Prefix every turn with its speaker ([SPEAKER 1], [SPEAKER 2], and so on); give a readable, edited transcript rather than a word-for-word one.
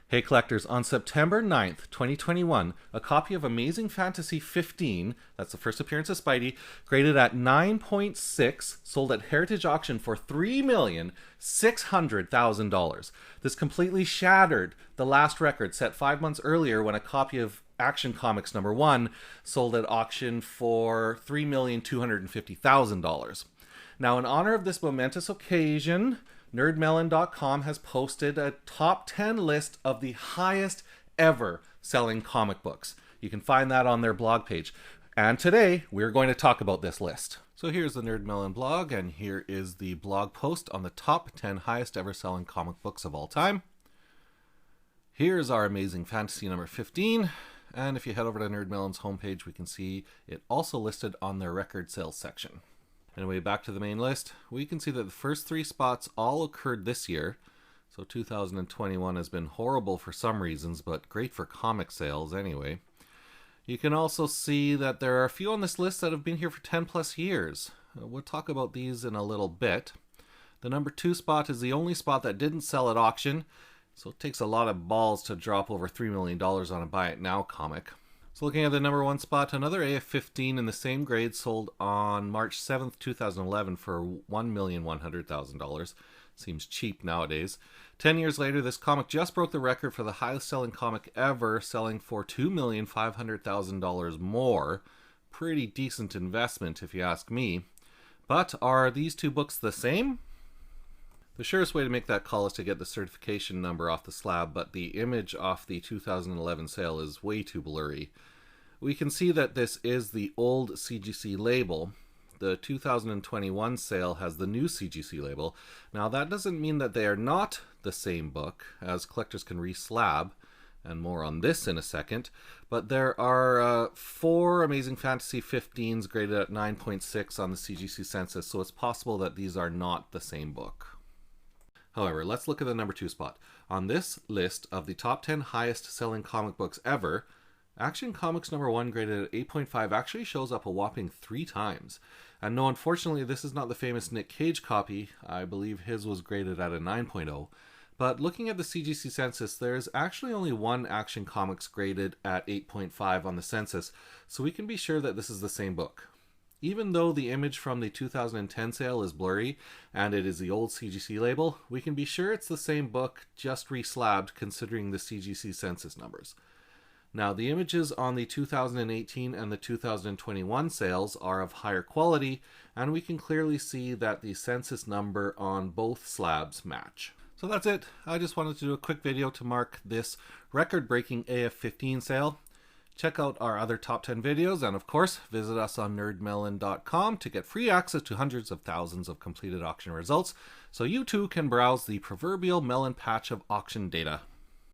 [SPEAKER 1] Hey collectors, on September 9th, 2021, a copy of Amazing Fantasy 15, that's the first appearance of Spidey, graded at 9.6, sold at Heritage Auction for $3,600,000. This completely shattered the last record set 5 months earlier when a copy of Action Comics number 1 sold at auction for $3,250,000. Now, in honor of this momentous occasion, nerdmelon.com has posted a top 10 list of the highest ever selling comic books. You can find that on their blog page. And today, we're going to talk about this list. So here's the Nerdmelon blog, and here is the blog post on the top 10 highest ever selling comic books of all time. Here's our Amazing Fantasy number 15. And if you head over to Nerdmelon's homepage, we can see it also listed on their record sales section. Anyway, back to the main list. We can see that the first 3 spots all occurred this year. So 2021 has been horrible for some reasons, but great for comic sales anyway. You can also see that there are a few on this list that have been here for 10 plus years. We'll talk about these in a little bit. The number 2 spot is the only spot that didn't sell at auction, so it takes a lot of balls to drop over $3 million on a buy it now comic. So looking at the number 1 spot, another AF-15 in the same grade sold on March 7th, 2011 for $1,100,000. Seems cheap nowadays. 10 years later, this comic just broke the record for the highest selling comic ever, selling for $2,500,000 more. Pretty decent investment if you ask me. But are these 2 books the same? The surest way to make that call is to get the certification number off the slab, but the image off the 2011 sale is way too blurry. We can see that this is the old CGC label. The 2021 sale has the new CGC label. Now that doesn't mean that they are not the same book, as collectors can re-slab, and more on this in a second, but there are 4 Amazing Fantasy 15s graded at 9.6 on the CGC census, so it's possible that these are not the same book. However, let's look at the number 2 spot. On this list of the top 10 highest selling comic books ever, Action Comics number 1 graded at 8.5 actually shows up a whopping 3 times. And no, unfortunately, this is not the famous Nick Cage copy. I believe his was graded at a 9.0. But looking at the CGC census, there's actually only 1 Action Comics graded at 8.5 on the census, so we can be sure that this is the same book. Even though the image from the 2010 sale is blurry, and it is the old CGC label, we can be sure it's the same book, just re-slabbed considering the CGC census numbers. Now, the images on the 2018 and the 2021 sales are of higher quality, and we can clearly see that the census number on both slabs match. So that's it. I just wanted to do a quick video to mark this record-breaking AF-15 sale. Check out our other top 10 videos, and of course, visit us on nerdmelon.com to get free access to hundreds of thousands of completed auction results, so you too can browse the proverbial melon patch of auction data.